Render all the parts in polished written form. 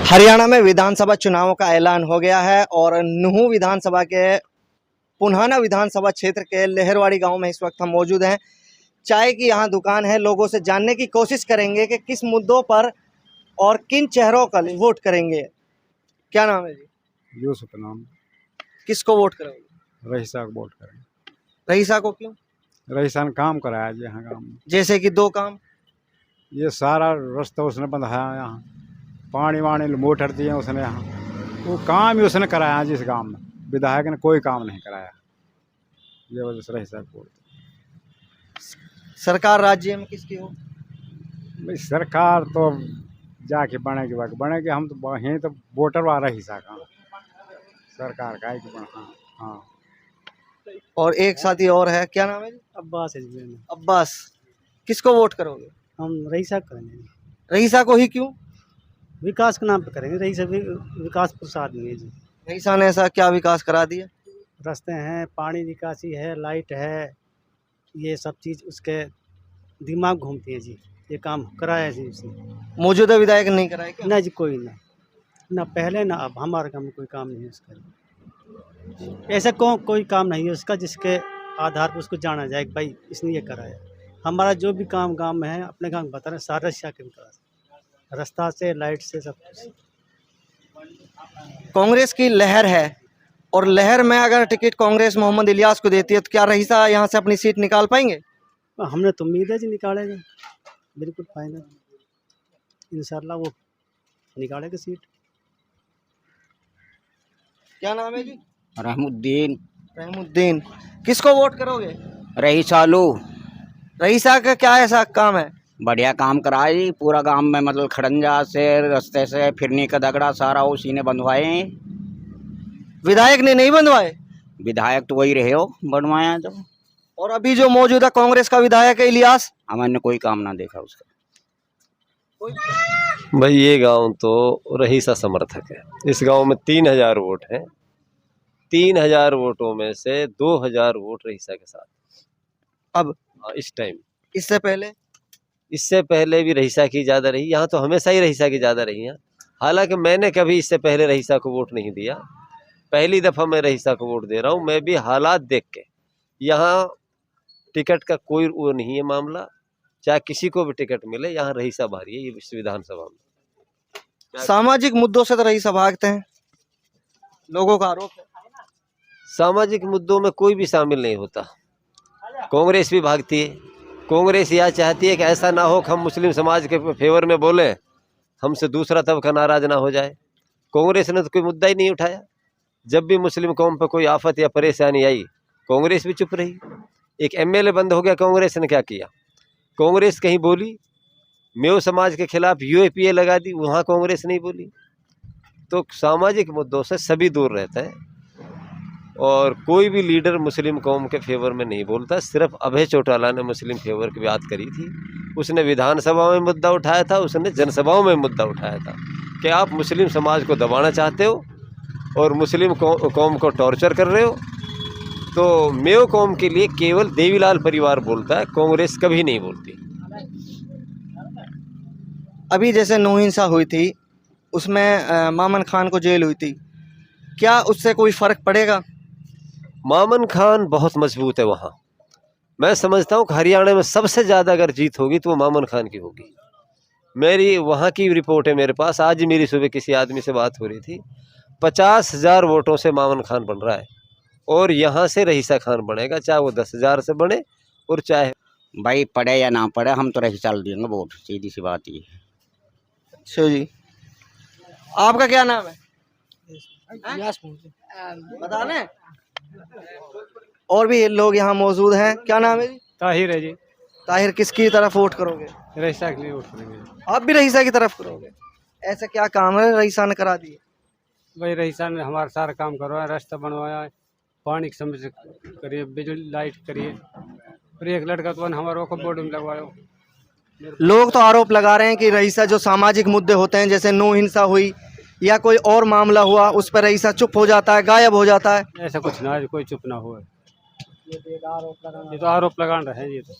हरियाणा में विधानसभा चुनावों का ऐलान हो गया है और नूहू विधानसभा के पुन्हाना विधानसभा क्षेत्र के लहरवाड़ी गांव में इस वक्त हम मौजूद हैं। चाय की यहां दुकान है। लोगों से जानने की कोशिश करेंगे कि किस मुद्दों पर और किन चेहरों का वोट करेंगे। क्या नाम है जी? यूसुफ नाम। किसको वोट करोगे? रईसा को वोट करें। रईसा को क्यों? रईसा ने काम कराया जी यहाँ गाँव में। जैसे कि दो काम। ये सारा रास्ता उसने बंधाया, यहाँ पानी वाणी मोटर दिए उसने, यहाँ वो काम ही उसने कराया जिस गांव में। विधायक ने कोई काम नहीं कराया। ये वजह से रईसा को वोट। सरकार राज्य में किसकी हो? भाई सरकार तो जाके बनेगी। हम तो यहीं तो वोटर वाला रईसा का सरकार का ही बना। हाँ। और एक साथी और है, क्या नाम है जी? अब्बास है जी। अब्बास। किसको वोट करोगे? हम रईसा करेंगे। रईसा को ही क्यों? विकास के नाम पे करेंगे। रईसा भी विकास प्रसाद में है जी। रईसा ने ऐसा क्या विकास करा दिया? रास्ते हैं, पानी निकासी है, लाइट है, ये सब चीज़ उसके दिमाग घूमती है जी। ये काम कराया जी उसने। मौजूदा विधायक ने नहीं कराया क्या? ना जी, कोई ना पहले ना अब। हमारे गाँव में कोई काम नहीं है उसका। ऐसा कोई काम नहीं है उसका जिसके आधार पर उसको जाना जाए कि भाई इसने ये कराया। हमारा जो भी काम गाँव में है, अपने गाँव में बता रहे, सारा रशिया के विकास, रास्ता से, लाइट से, सब कुछ। कांग्रेस की लहर है और लहर में अगर टिकट कांग्रेस मोहम्मद इलियास को देती है तो क्या रईसा यहाँ से अपनी सीट निकाल पाएंगे? हमने तो उम्मीद है जी निकालेगा, बिल्कुल फाइनल। इंशाल्लाह वो निकालेगा सीट। क्या नाम है जी? रहमुद्दीन। रहमुद्दीन। किसको वोट करोगे? रईसालू रईसा का क्या ऐसा काम है? बढ़िया काम कराया जी। पूरा गांव में मतलब खड़ंजा से, रास्ते से फिरने का दगड़ा सारा उसी ने बनवाए हैं। विधायक ने नहीं बनवाए? विधायक तो वही रहे हो बनवाया तो। और अभी जो मौजूदा कांग्रेस का विधायक है इलियास, हमने कोई काम ना देखा उसका। भाई ये गांव तो रईसा समर्थक है। इस गांव में 3000 वोट हैं। 3000 वोटों में से 2000 वोट रईसा के साथ। अब इस टाइम। इससे पहले भी रईसा की ज़्यादा रही। यहाँ तो हमेशा ही रईसा की ज़्यादा रही है। हालांकि मैंने कभी इससे पहले रईसा को वोट नहीं दिया। पहली दफ़ा मैं रईसा को वोट दे रहा हूँ। मैं भी हालात देख के। यहाँ टिकट का कोई वो नहीं है मामला। चाहे किसी को भी टिकट मिले, यहाँ रईसा भारी है। ये विधानसभा में सामाजिक मुद्दों से तो रईसा भागते हैं, लोगों का आरोप है। सामाजिक मुद्दों में कोई भी शामिल नहीं होता। कांग्रेस भी भागती है। कांग्रेस यह चाहती है कि ऐसा ना हो कि हम मुस्लिम समाज के फेवर में बोलें, हमसे दूसरा तबका नाराज ना हो जाए। कांग्रेस ने तो कोई मुद्दा ही नहीं उठाया। जब भी मुस्लिम कौम पर कोई आफत या परेशानी आई, कांग्रेस भी चुप रही। एक एमएलए बंद हो गया, कांग्रेस ने क्या किया? कांग्रेस कहीं बोली? मेव समाज के खिलाफ यूएपीए लगा दी, वहाँ कांग्रेस नहीं बोली। तो सामाजिक मुद्दों से सभी दूर रहते हैं और कोई भी लीडर मुस्लिम कौम के फेवर में नहीं बोलता। सिर्फ अभय चौटाला ने मुस्लिम फेवर की बात करी थी। उसने विधानसभा में मुद्दा उठाया था, उसने जनसभाओं में मुद्दा उठाया था कि आप मुस्लिम समाज को दबाना चाहते हो और मुस्लिम कौम को टॉर्चर कर रहे हो। तो मेव कौम के लिए केवल देवीलाल परिवार बोलता है, कांग्रेस कभी नहीं बोलती। अभी जैसे नूह हिंसा हुई थी, उसमें मामन खान को जेल हुई थी, क्या उससे कोई फर्क पड़ेगा? मामन खान बहुत मजबूत है वहाँ। मैं समझता हूँ कि हरियाणा में सबसे ज़्यादा अगर जीत होगी तो वो मामन खान की होगी। मेरी वहाँ की रिपोर्ट है मेरे पास। आज मेरी सुबह किसी आदमी से बात हो रही थी। 50,000 वोटों से मामन खान बन रहा है और यहाँ से रईसा खान बनेगा, चाहे वो 10,000 से बने और चाहे। भाई पढ़े या ना पढ़े, हम तो रईसा देंगे वोट। सीधी सी बात ये। अच्छा जी, आपका क्या नाम है? बता लें। और भी लोग यहाँ मौजूद हैं। क्या नाम है जी? ताहिर है जी। ताहिर। किसकी तरफ वोट करोगे? रईसा के लिए वोट करेंगे। आप भी रईसा की तरफ करोगे? ऐसा क्या काम है रईसा ने करा दिए? भाई रईसा ने हमारा सारा काम करवाया, रास्ता बनवाया, पानी की समस्या करिए, बिजली लाइट करिए। और एक लड़का तो हमारे को बोर्ड में लगवाया। लोग तो आरोप लगा रहे हैं कि रईसा जो सामाजिक मुद्दे होते हैं, जैसे नूह हिंसा हुई या कोई और मामला हुआ, उस पर रईसा चुप हो जाता है, गायब हो जाता है। ऐसा कुछ ना, कोई चुप ना हुआ। ये तो आरोप लगा रहे हैं। ये तो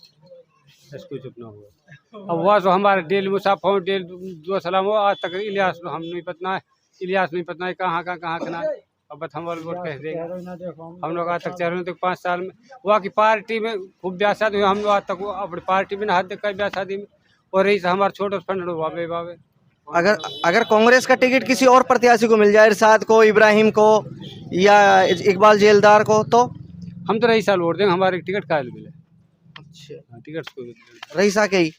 इसको चुप ना हुआ। अब वह तो हमारे डेल मुसाफा हो, डेल जो सलाम हो, आज तक इलियास हम नहीं पतना है, इलियास नहीं पतना है कहाँ का ना। अब बस हम वोट कह देंगे। हम लोग आज तक चेहरे तक 5 साल में वहाँ की पार्टी में खूब ब्याह शादी हुई, हम लोग आज तक अपनी पार्टी में हाथ देखा ब्याह शादी में, और रही हमारे छोटे फंड बाबे बाबे। अगर कांग्रेस का टिकट किसी और प्रत्याशी को मिल जाए, इरशाद को, इब्राहिम को या इकबाल जेलदार को, तो हम तो रही साल वोट देंगे, हमारे टिकट का मिले। अच्छा, टिकट को रईसा के ही।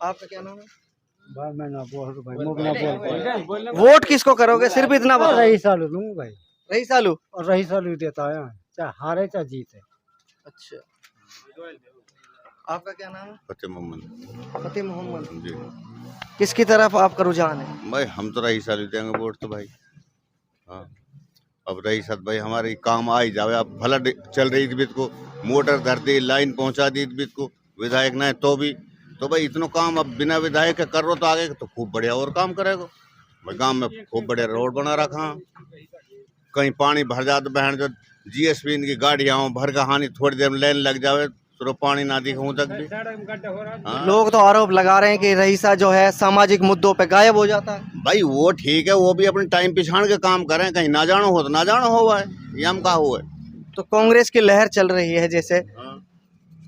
आपका क्या नाम है? भाई मैं ना बोल भाई, मुंह ना बोल। वोट किसको करोगे, सिर्फ इतना बताओ। रही सालू दूंगा भाई, रही सालू। और रही सालू देता है, चाहे हारे चाहे जीते। अच्छा, आपका क्या नाम है? फतेह मोहम्मद फतेह मोहम्मद जी। किसकी तरफ आपका रुझान है? भाई हम तो रही साल देंगे वोट तो भाई। हाँ, अब रही साथ भाई हमारे काम आ ही जावे। अब भला चल रही थी को मोटर धर दी, लाइन पहुंचा दी बीत को, विधायक ना है तो भी, तो भाई इतना काम अब बिना विधायक के कर रो तो आगे तो खूब बढ़िया और काम करेगा भाई। गांव में खूब बढ़िया रोड बना रखा, कहीं पानी भर जाता बहन जो GSP इनकी गाड़ियाँ भर का हानि, थोड़ी देर में लाइन लग जावे तो पानी ना दिखूं तक भी। हाँ। लोग तो आरोप लगा रहे हैं कि रईसा जो है सामाजिक मुद्दों पे गायब हो जाता है। भाई वो ठीक है, वो भी अपने टाइम पिछाड़ के काम करें, कहीं ना जानो हो तो ना जानो हो है, ये हम कहा हुआ है। तो कांग्रेस की लहर चल रही है जैसे,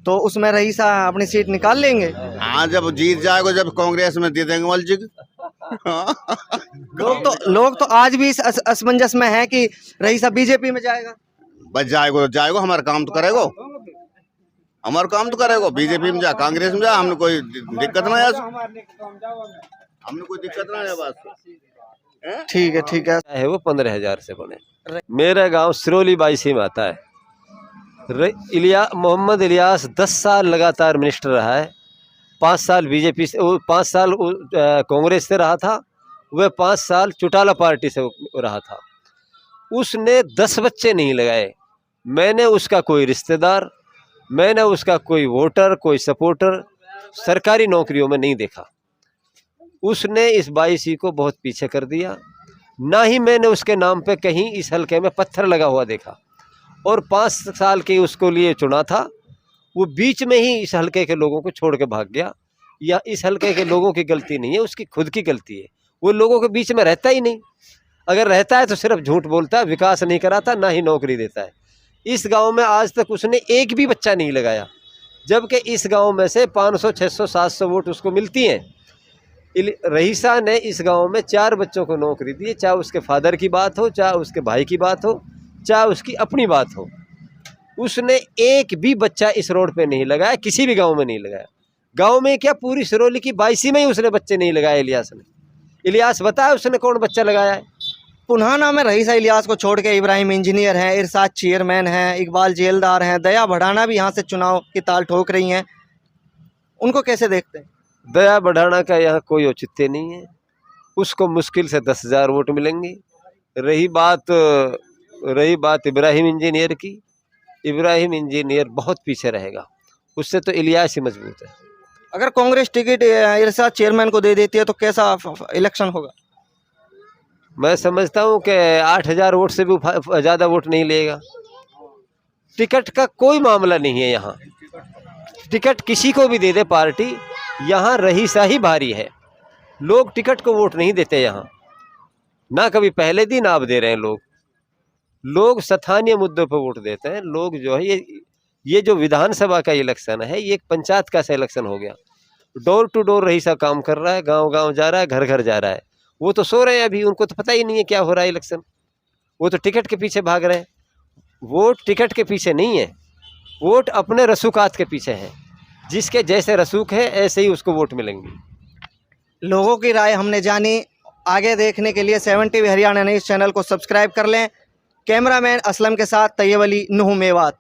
तो उसमें रईसा अपनी सीट निकाल लेंगे। हाँ, जब जीत जाएगा, जब कांग्रेस में दे देंगे मलजिक। लोग तो आज भी इस असमंजस में है कि रईसा बीजेपी में जाएगा। बस जाएगा तो जाएगा, हमारा काम तो करेगा, हमारा काम तो करेगा। बीजेपी में जा, कांग्रेस में जा, हमने कोई दिक्कत ना है, हमने कोई दिक्कत ना है बात। ठीक है, ठीक है। वो 15,000 से बने। मेरा गांव सिरोली बाईसी में आता है। मोहम्मद इलियास 10 साल लगातार मिनिस्टर रहा है। 5 साल बीजेपी से, 5 साल कांग्रेस से रहा था, वह 5 साल चौटाला पार्टी से रहा था। उसने 10 बच्चे नहीं लगाए। मैंने उसका कोई रिश्तेदार, मैंने उसका कोई वोटर, कोई सपोर्टर सरकारी नौकरियों में नहीं देखा। उसने इस 22 को बहुत पीछे कर दिया। ना ही मैंने उसके नाम पे कहीं इस हलके में पत्थर लगा हुआ देखा। और 5 साल के उसको लिए चुना था, वो बीच में ही इस हलके के लोगों को छोड़ के भाग गया। या इस हलके के लोगों की गलती नहीं है, उसकी खुद की गलती है। वो लोगों के बीच में रहता ही नहीं। अगर रहता है तो सिर्फ झूठ बोलता है, विकास नहीं कराता, ना ही नौकरी देता है। इस गांव में आज तक उसने एक भी बच्चा नहीं लगाया, जबकि इस गांव में से 500, 600, 700 वोट उसको मिलती हैं। रईसा ने इस गांव में 4 बच्चों को नौकरी दी, चाहे उसके फादर की बात हो, चाहे उसके भाई की बात हो, चाहे उसकी अपनी बात हो। उसने एक भी बच्चा इस रोड पे नहीं लगाया, किसी भी गांव में नहीं लगाया। गांव में क्या, पूरी सिरोली की 22 में ही उसने बच्चे नहीं लगाए इलियास ने। इलियास बताया उसने कौन बच्चा लगाया है? पुन्हाना में रईसा इलियास को छोड़ के इब्राहिम इंजीनियर हैं, इरशाद चेयरमैन हैं, इकबाल जेलदार हैं, दया बढ़ाना भी यहाँ से चुनाव की ताल ठोक रही हैं। उनको कैसे देखते हैं? दया बढ़ाना का यहाँ कोई औचित्य नहीं है। उसको मुश्किल से 10,000 वोट मिलेंगे। रही बात इब्राहिम इंजीनियर की, इब्राहिम इंजीनियर बहुत पीछे रहेगा, उससे तो इलियास ही मजबूत है। अगर कांग्रेस टिकट इरशाद चेयरमैन को दे देती है तो कैसा इलेक्शन होगा? मैं समझता हूँ कि 8,000 वोट से भी ज़्यादा वोट नहीं लेगा। टिकट का कोई मामला नहीं है यहाँ। टिकट किसी को भी दे दे पार्टी, यहाँ रईसा ही भारी है। लोग टिकट को वोट नहीं देते यहाँ, ना कभी पहले दिन आप दे रहे हैं। लोग स्थानीय मुद्दों पर वोट देते हैं। लोग जो है ये जो विधानसभा का इलेक्शन है, ये एक पंचायत का सा इलेक्शन हो गया। डोर टू डोर रईसा काम कर रहा है, गांव गांव जा रहा है, घर घर जा रहा है। वो तो सो रहे हैं अभी, उनको तो पता ही नहीं है क्या हो रहा है इलेक्शन। वो तो टिकट के पीछे भाग रहे हैं। वोट टिकट के पीछे नहीं है, वोट अपने रसूखात के पीछे है। जिसके जैसे रसूख है ऐसे ही उसको वोट मिलेंगे। लोगों की राय हमने जानी। आगे देखने के लिए 7 TV हरियाणा न्यूज़ चैनल को सब्सक्राइब कर लें। कैमरामैन असलम के साथ तैयब अली, नुह मेवात।